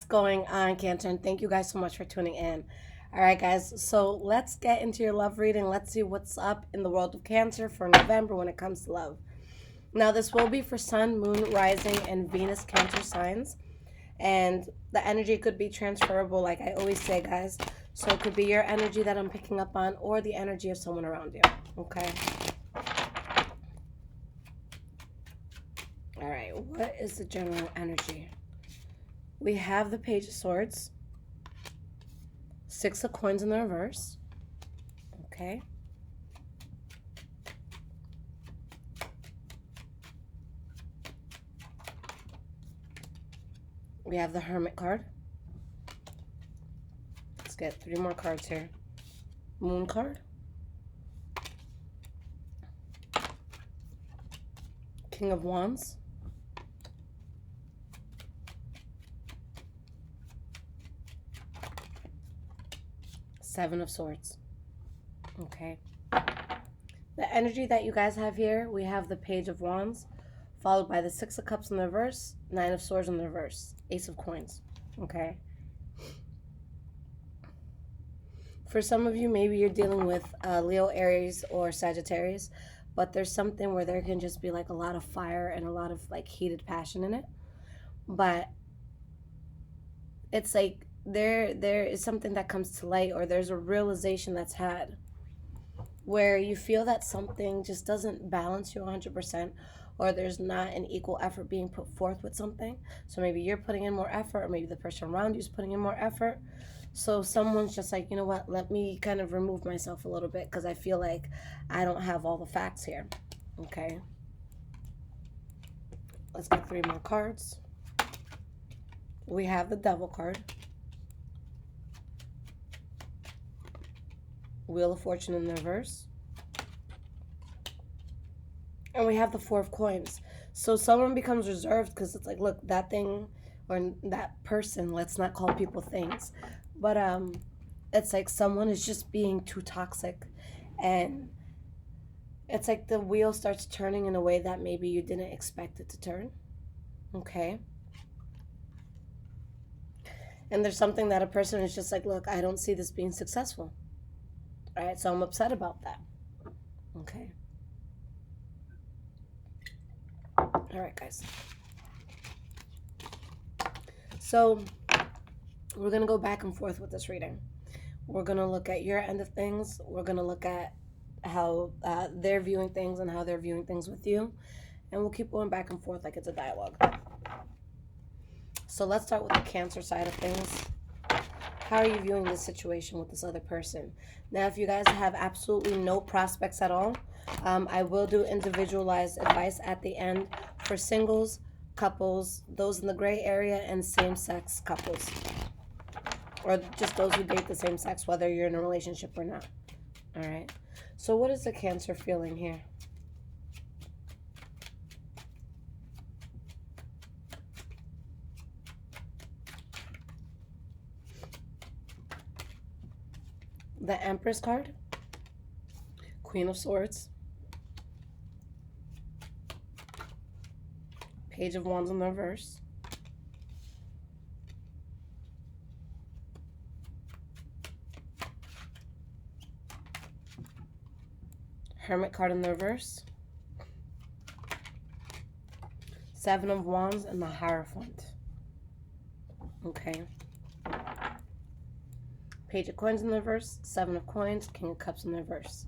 going on, Cancer? And thank you guys so much for tuning in. All right, guys, so let's get into your love reading. Let's see what's up in the world of Cancer for November when it comes to love. Now, this will be for Sun, Moon, Rising, and Venus Cancer signs. And the energy could be transferable, like I always say, guys. So it could be your energy that I'm picking up on or the energy of someone around you, okay? All right, what is the general energy? We have the Page of Swords, Six of Coins in the reverse, okay? We have the Hermit card. Let's get 3 more cards here. Moon card, King of Wands, Seven of Swords, okay? The energy that you guys have here, we have the Page of Wands, followed by the Six of Cups in the reverse, Nine of Swords in the reverse, Ace of Coins, okay? For some of you, maybe you're dealing with Leo, Aries, or Sagittarius, but there's something where there can just be like a lot of fire and a lot of like heated passion in it. But it's like there is something that comes to light, or there's a realization that's had where you feel that something just doesn't balance you 100%, or there's not an equal effort being put forth with something. So maybe you're putting in more effort, or maybe the person around you is putting in more effort. So someone's just like, you know what, let me kind of remove myself a little bit because I feel like I don't have all the facts here. Okay. Let's get 3 more cards. We have the Devil card, Wheel of Fortune in the reverse, and we have the Four of Coins. So someone becomes reserved because it's like, look, that thing or that person, let's not call people things, but it's like someone is just being too toxic, and it's like the wheel starts turning in a way that maybe you didn't expect it to turn. Okay. And there's something that a person is just like, look, I don't see this being successful. All right, so I'm upset about that. Okay. All right, guys. So we're going to go back and forth with this reading. We're going to look at your end of things. We're going to look at how they're viewing things and how they're viewing things with you. And we'll keep going back and forth like it's a dialogue. So let's start with the Cancer side of things. How are you viewing this situation with this other person? Now, if you guys have absolutely no prospects at all, I will do individualized advice at the end for singles, couples, those in the gray area, and same-sex couples. Or just those who date the same sex, whether you're in a relationship or not. All right. So what is the Cancer feeling here? The Empress card, Queen of Swords, Page of Wands in the reverse, Hermit card in the reverse, Seven of Wands, and the Hierophant. Okay. Page of Coins in the reverse, Seven of Coins, King of Cups in the reverse.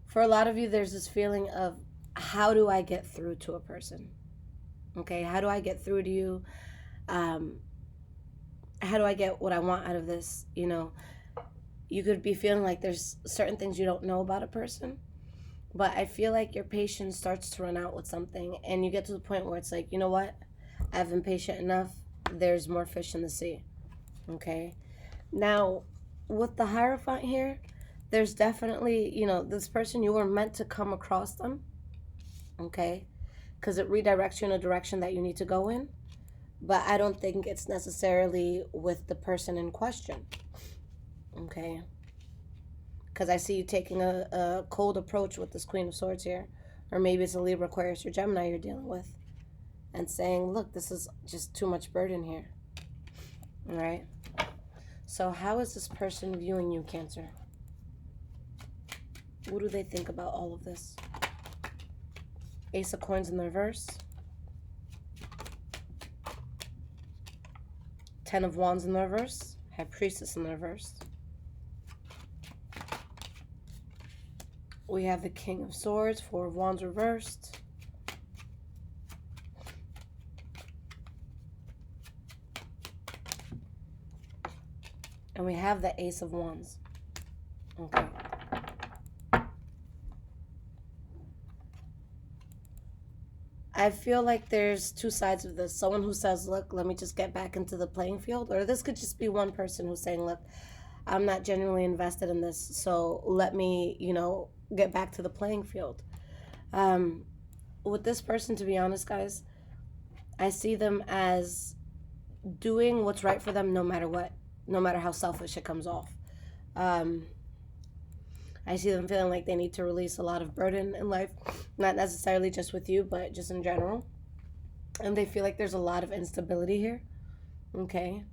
For a lot of you, there's this feeling of, how do I get through to a person? Okay, how do I get through to you? How do I get what I want out of this? You know, you could be feeling like there's certain things you don't know about a person, but I feel like your patience starts to run out with something, and you get to the point where it's like, you know what? I've been patient enough. There's more fish in the sea. Okay. Now, with the Hierophant here, there's definitely, you know, this person, you were meant to come across them, okay? Because it redirects you in a direction that you need to go in. But I don't think it's necessarily with the person in question, okay? Because I see you taking a cold approach with this Queen of Swords here. Or maybe it's a Libra, Aquarius, or Gemini you're dealing with. And saying, look, this is just too much burden here. All right. So how is this person viewing you, Cancer? What do they think about all of this? Ace of Coins in the reverse. 10 of Wands in the reverse. High Priestess in the reverse. We have the King of Swords, 4 of Wands reversed. And we have the Ace of Wands. Okay. I feel like there's two sides of this. Someone who says, look, let me just get back into the playing field. Or this could just be one person who's saying, look, I'm not genuinely invested in this, so let me, get back to the playing field. With this person, to be honest, guys, I see them as doing what's right for them no matter what, no matter how selfish it comes off. I see them feeling like they need to release a lot of burden in life, not necessarily just with you, but just in general. And they feel like there's a lot of instability here. Okay.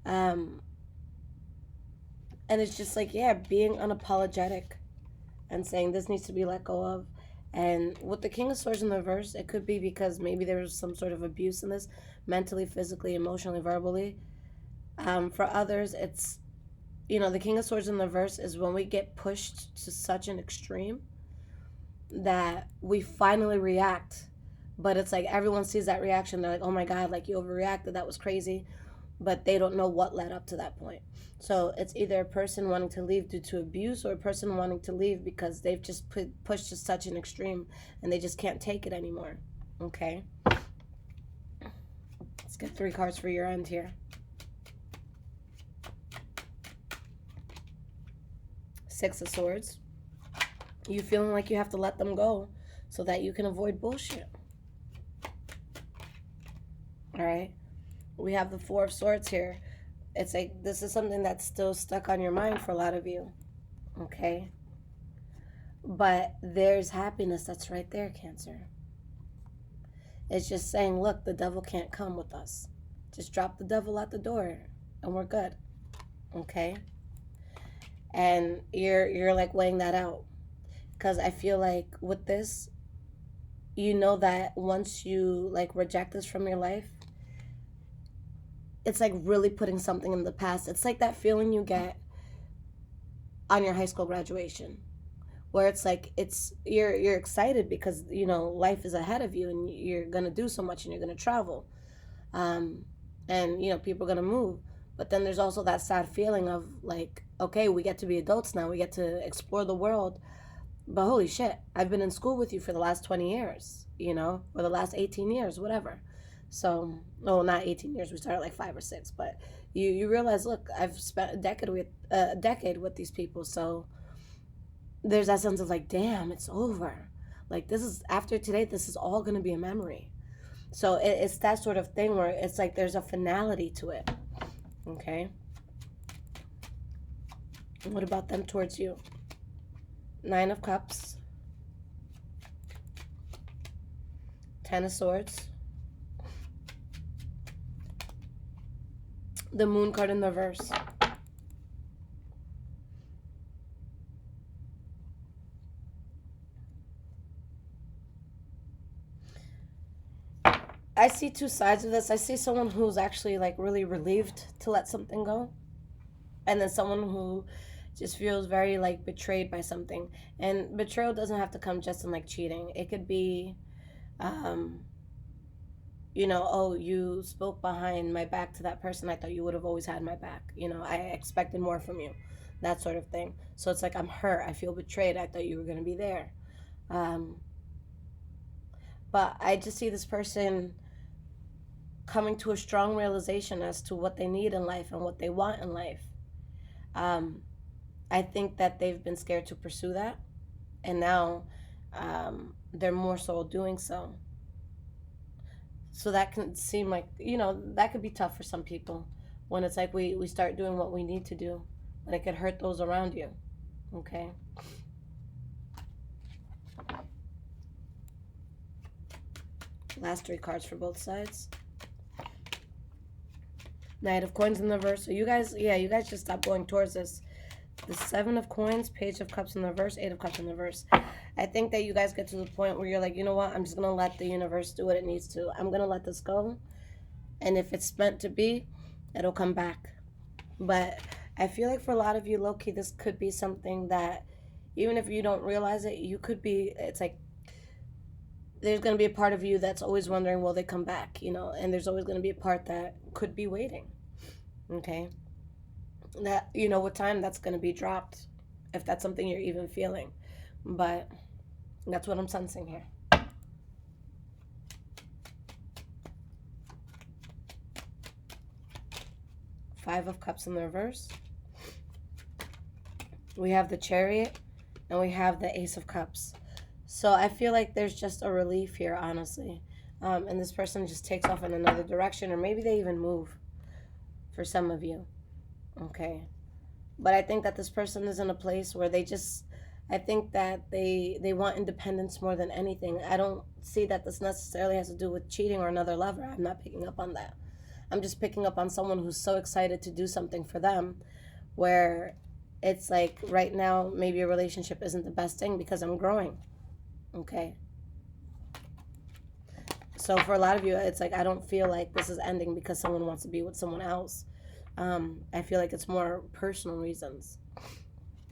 And it's just like, yeah, being unapologetic and saying this needs to be let go of. And with the King of Swords in the reverse, it could be because maybe there was some sort of abuse in this, mentally, physically, emotionally, verbally. For others, it's, the King of Swords in the reverse is when we get pushed to such an extreme that we finally react. But it's like everyone sees that reaction. They're like, oh my God, like you overreacted. That was crazy. But they don't know what led up to that point. So it's either a person wanting to leave due to abuse or a person wanting to leave because they've just pushed to such an extreme and they just can't take it anymore. Okay? Let's get 3 cards for your end here. 6 of Swords. You feeling like you have to let them go so that you can avoid bullshit. All right? We have the 4 of Swords here. It's like this is something that's still stuck on your mind for a lot of you. Okay? But there's happiness that's right there, Cancer. It's just saying, look, the devil can't come with us. Just drop the devil out the door and we're good. Okay? And you're like weighing that out. Because I feel like with this, you know that once you like reject this from your life, it's like really putting something in the past. It's like that feeling you get on your high school graduation where it's like you're excited because life is ahead of you and you're gonna do so much and you're gonna travel, and people are gonna move. But then there's also that sad feeling of like, okay, we get to be adults now, we get to explore the world, but holy shit, I've been in school with you for the last 20 years, or the last 18 years, whatever. So, not 18 years. We started like 5 or 6. But you realize, look, I've spent a decade with these people. So there's that sense of like, damn, it's over. Like this is after today. This is all gonna be a memory. So it's that sort of thing where it's like there's a finality to it. Okay. And what about them towards you? 9 of Cups. 10 of Swords. The Moon card in the reverse. I see two sides of this. I see someone who's actually like really relieved to let something go. And then someone who just feels very like betrayed by something. And betrayal doesn't have to come just in like cheating. It could be, oh, you spoke behind my back to that person. I thought you would have always had my back. I expected more from you. That sort of thing. So it's like, I'm hurt. I feel betrayed. I thought you were going to be there. But I just see this person coming to a strong realization as to what they need in life and what they want in life. I think that they've been scared to pursue that. And now they're more so doing so. So that can seem like, that could be tough for some people when it's like we start doing what we need to do. And it could hurt those around you. Okay? Last 3 cards for both sides. Knight of Coins in the reverse. So you guys, yeah, you guys just stop going towards this. The Seven of Coins, Page of Cups in the reverse, Eight of Cups in the reverse. I think that you guys get to the point where you're like, you know what? I'm just going to let the universe do what it needs to. I'm going to let this go. And if it's meant to be, it'll come back. But I feel like for a lot of you, low-key, this could be something that even if you don't realize it, you could be, it's like, there's going to be a part of you that's always wondering, will they come back, you know? And there's always going to be a part that could be waiting, okay? That, you know, with time, that's going to be dropped if that's something you're even feeling. But that's what I'm sensing here. Five of Cups in the reverse. We have the Chariot, and we have the Ace of Cups. So I feel like there's just a relief here, honestly. And this person just takes off in another direction, or maybe they even move for some of you. Okay. But I think that this person is in a place where they just, I think that they want independence more than anything. I don't see that this necessarily has to do with cheating or another lover. I'm not picking up on that. I'm just picking up on someone who's so excited to do something for them, where it's like right now maybe a relationship isn't the best thing because I'm growing. Okay. So for a lot of you, it's like I don't feel like this is ending because someone wants to be with someone else. I feel like it's more personal reasons.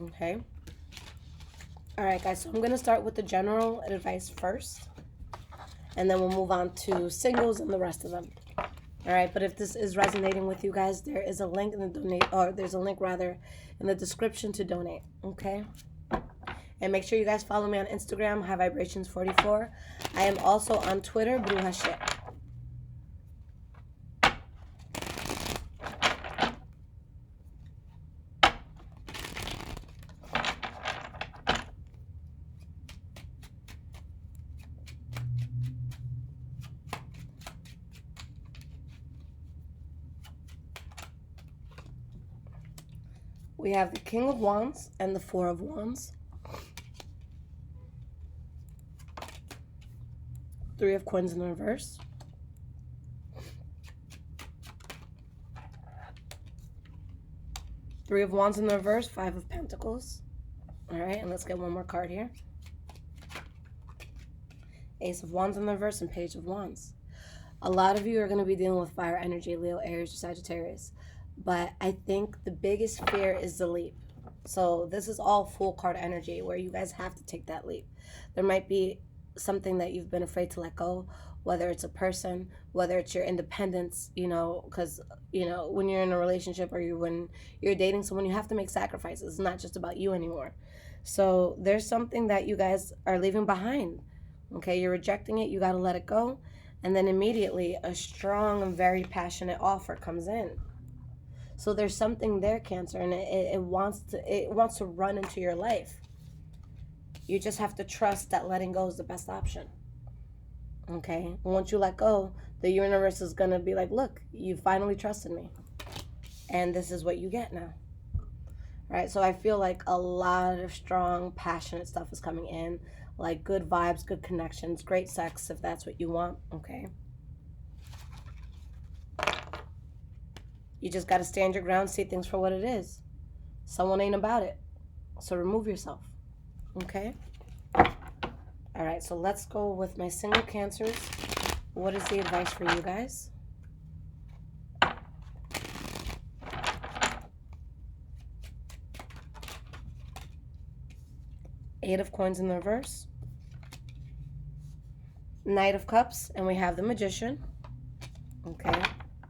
Okay. All right, guys. So I'm going to start with the general advice first, and then we'll move on to singles and the rest of them. All right. But if this is resonating with you guys, there is a link in the there's a link rather in the description to donate. Okay. And make sure you guys follow me on Instagram, High Vibrations 44. I am also on Twitter, Bruja Shit. We have the King of Wands and the Four of Wands. Three of Coins in the reverse. Three of Wands in the reverse, Five of Pentacles. All right, and let's get one more card here. Ace of Wands in the reverse and Page of Wands. A lot of you are going to be dealing with fire energy, Leo, Aries, or Sagittarius. But I think the biggest fear is the leap. So this is all full card energy where you guys have to take that leap. There might be something that you've been afraid to let go, whether it's a person, whether it's your independence, you know, because, you know, when you're in a relationship or when you're dating someone, you have to make sacrifices. It's not just about you anymore. So there's something that you guys are leaving behind. Okay, you're rejecting it. You got to let it go. And then immediately a strong and very passionate offer comes in. So there's something there, Cancer, and it wants to run into your life. You just have to trust that letting go is the best option. Okay? Once you let go, the universe is going to be like, look, you finally trusted me. And this is what you get now. Right? So I feel like a lot of strong, passionate stuff is coming in. Like good vibes, good connections, great sex if that's what you want. Okay? You just got to stand your ground, see things for what it is. Someone ain't about it. So remove yourself. Okay? All right, so let's go with my single Cancers. What is the advice for you guys? Eight of Coins in the reverse. Knight of Cups, and we have the Magician. Okay,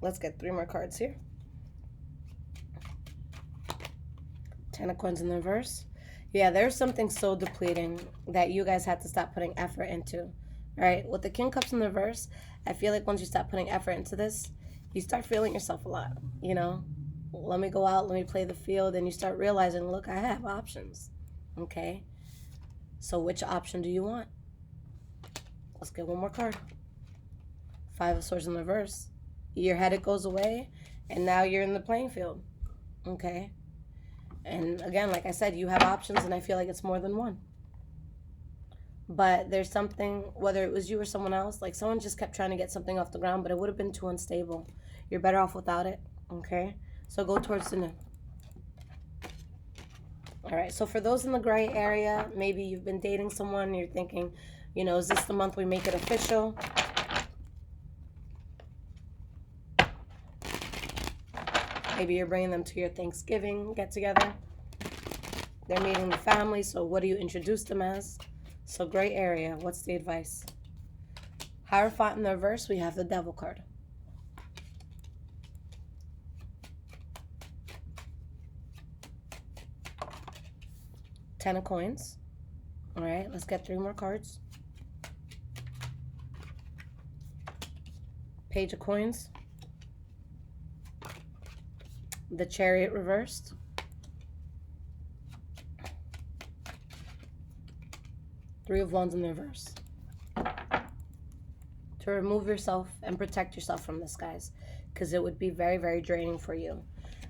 let's get three more cards here. Ten of Coins in the reverse. Yeah, there's something so depleting that you guys had to stop putting effort into. All right, with the King of Cups in the reverse, I feel like once you stop putting effort into this, you start feeling yourself a lot, you know? Let me go out, let me play the field, and you start realizing, look, I have options, okay? So which option do you want? Let's get one more card. Five of Swords in the reverse. Your headache goes away, and now you're in the playing field, okay? And again, like I said, you have options, and I feel like it's more than one. But there's something, whether it was you or someone else, like someone just kept trying to get something off the ground, but it would have been too unstable. You're better off without it. Okay? So go towards the new. All right, so for those in the gray area, maybe you've been dating someone and you're thinking, is this the month we make it official? Maybe you're bringing them to your Thanksgiving get-together. They're meeting the family, so what do you introduce them as? So gray area, what's the advice? Hierophant in the reverse, we have the Devil card. Ten of coins. All right, let's get 3 more cards. Page of coins. The Chariot reversed. Three of Wands in the reverse. To remove yourself and protect yourself from this, guys, because it would be very, very draining for you.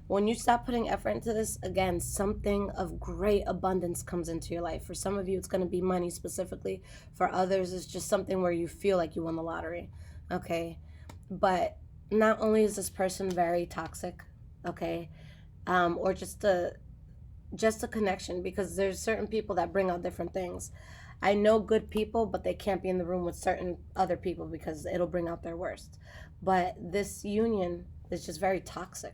When you stop putting effort into this, again, something of great abundance comes into your life. For some of you, it's going to be money specifically. For others, it's just something where you feel like you won the lottery, okay? But not only is this person very toxic, okay, or just a connection, because there's certain people that bring out different things. I know good people, but they can't be in the room with certain other people because it'll bring out their worst. But this union is just very toxic.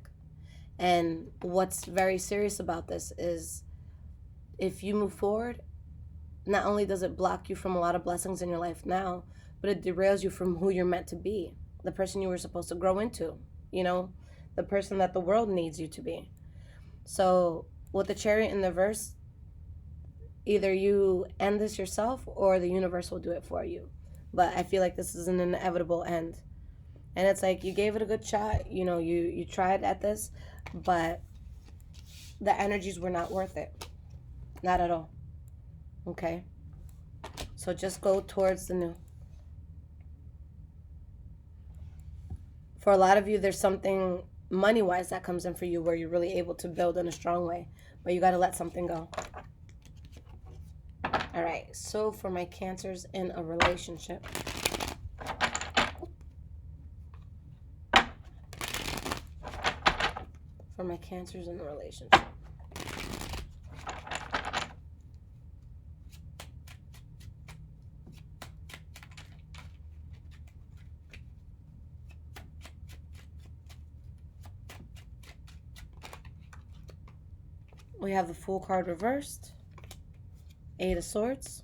And what's very serious about this is if you move forward, not only does it block you from a lot of blessings in your life now, but it derails you from who you're meant to be, the person you were supposed to grow into, the person that the world needs you to be. So with the Chariot in the verse, either you end this yourself or the universe will do it for you. But I feel like this is an inevitable end. And it's like you gave it a good shot, you tried at this, but the energies were not worth it. Not at all. Okay? So just go towards the new. For a lot of you, there's something money-wise that comes in for you where you're really able to build in a strong way, but you got to let something go. All right, so for my Cancers in a relationship. For my Cancers in a relationship. We have the Fool card reversed. 8 of Swords.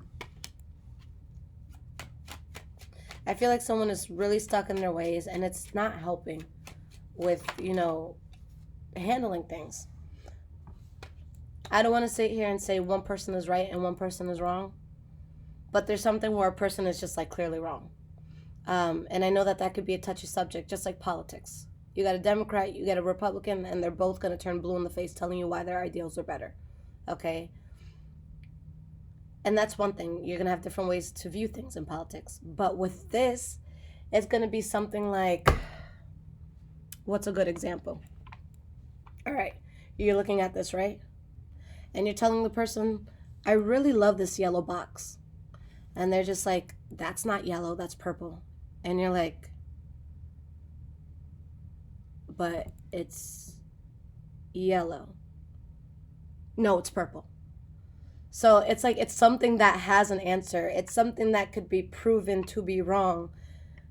I feel like someone is really stuck in their ways and it's not helping with, handling things. I don't want to sit here and say one person is right and one person is wrong, but there's something where a person is just like clearly wrong. And I know that could be a touchy subject, just like politics. You got a Democrat, you got a Republican, and they're both going to turn blue in the face telling you why their ideals are better. Okay? And that's one thing. You're going to have different ways to view things in politics. But with this, it's going to be something like, what's a good example? All right. You're looking at this, right? And you're telling the person, I really love this yellow box. And they're just like, that's not yellow, that's purple. And you're like, but it's yellow. No, it's purple. So it's like, it's something that has an answer. It's something that could be proven to be wrong.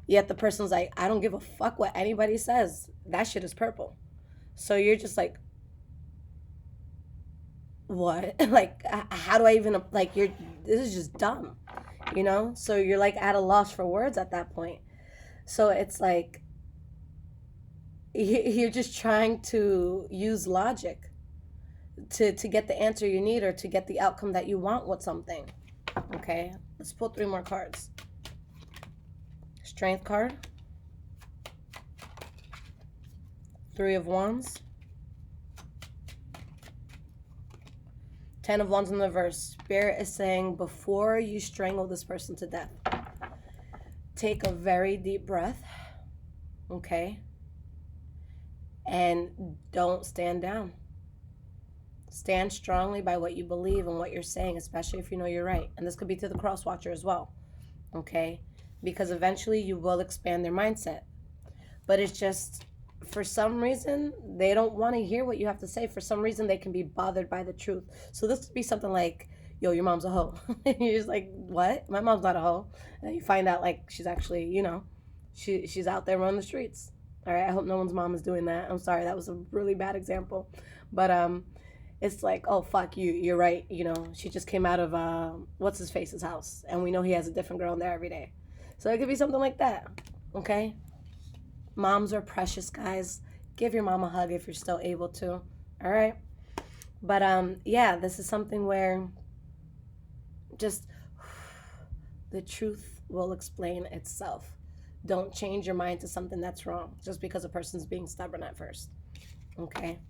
Yet the person's like, I don't give a fuck what anybody says. That shit is purple. So you're just like, what? Like, how do I even, like, this is just dumb, So you're like at a loss for words at that point. So it's like, you're just trying to use logic to get the answer you need or to get the outcome that you want with something. Okay, let's pull 3 more cards. Strength card. 3 of Wands. 10 of Wands in the reverse. Spirit is saying, before you strangle this person to death, take a very deep breath. Okay? And don't stand down. Stand strongly by what you believe and what you're saying, especially if you know you're right. And this could be to the cross watcher as well. Okay? Because eventually you will expand their mindset. But it's just, for some reason, they don't want to hear what you have to say. For some reason, they can be bothered by the truth. So this could be something like, yo, your mom's a hoe. And you're just like, what? My mom's not a hoe. And you find out, like, she's actually, she's out there running the streets. All right, I hope no one's mom is doing that. I'm sorry, that was a really bad example. But it's like, oh, fuck, you're right. She just came out of, what's-his-face's house. And we know he has a different girl in there every day. So it could be something like that, okay? Moms are precious, guys. Give your mom a hug if you're still able to. All right. But yeah, this is something where just the truth will explain itself. Don't change your mind to something that's wrong just because a person's being stubborn at first. Okay.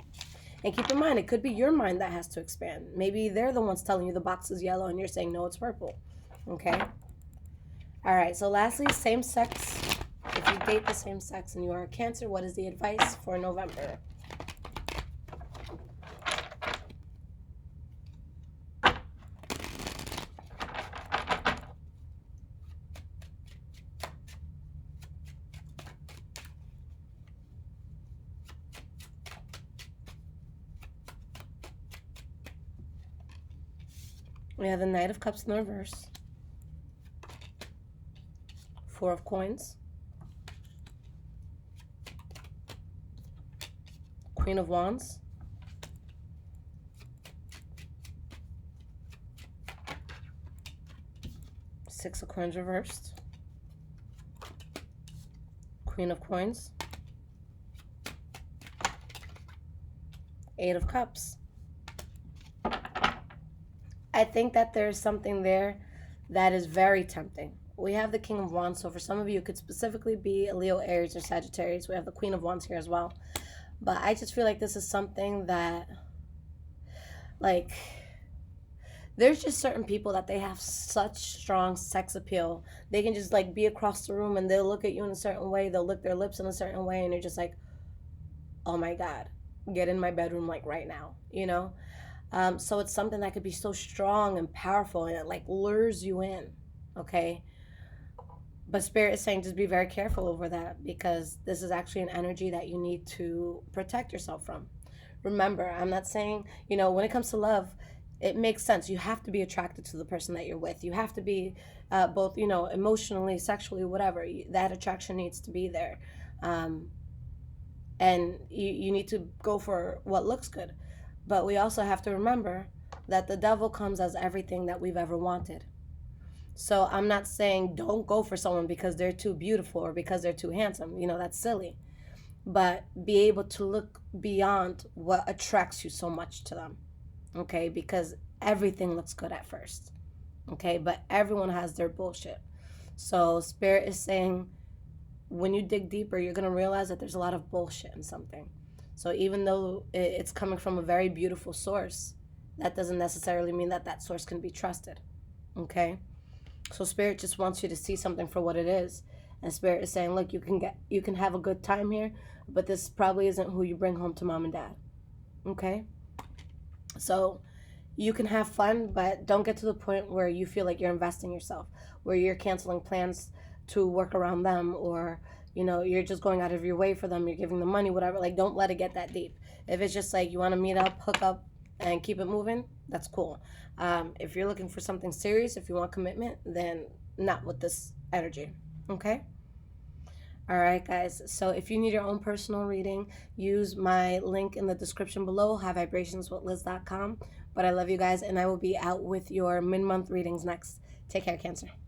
And keep in mind, it could be your mind that has to expand. Maybe they're the ones telling you the box is yellow and you're saying, no, it's purple. Okay. All right. So lastly, same sex. If you date the same sex and you are a Cancer, what is the advice for November? We have the Knight of Cups in the reverse. Four of Coins. Queen of Wands. Six of Coins reversed. Queen of Coins. Eight of Cups. I think that there's something there that is very tempting. We have the King of Wands, so for some of you, it could specifically be a Leo, Aries, or Sagittarius. We have the Queen of Wands here as well. But I just feel like this is something that, like, there's just certain people that they have such strong sex appeal. They can just, like, be across the room and they'll look at you in a certain way. They'll lick their lips in a certain way. And you're just like, oh, my God, get in my bedroom, like, right now, So it's something that could be so strong and powerful and it, like, lures you in, okay? But Spirit is saying just be very careful over that because this is actually an energy that you need to protect yourself from. Remember, I'm not saying, when it comes to love, it makes sense. You have to be attracted to the person that you're with. You have to be both, emotionally, sexually, whatever. That attraction needs to be there. And you need to go for what looks good. But we also have to remember that the devil comes as everything that we've ever wanted. So I'm not saying don't go for someone because they're too beautiful or because they're too handsome. That's silly. But be able to look beyond what attracts you so much to them. Okay? Because everything looks good at first. Okay? But everyone has their bullshit. So Spirit is saying when you dig deeper, you're going to realize that there's a lot of bullshit in something. So even though it's coming from a very beautiful source, that doesn't necessarily mean that that source can be trusted. Okay? So Spirit just wants you to see something for what it is. And Spirit is saying, look, you can have a good time here, but this probably isn't who you bring home to mom and dad. Okay? So you can have fun, but don't get to the point where you feel like you're investing yourself, where you're canceling plans to work around them, or you're just going out of your way for them, you're giving them money, whatever. Like, don't let it get that deep. If it's just like you want to meet up, hook up, and keep it moving, that's cool. If you're looking for something serious, if you want commitment, then not with this energy. Okay? All right, guys. So if you need your own personal reading, use my link in the description below, highvibrationswithliz.com. But I love you guys, and I will be out with your mid-month readings next. Take care, Cancer.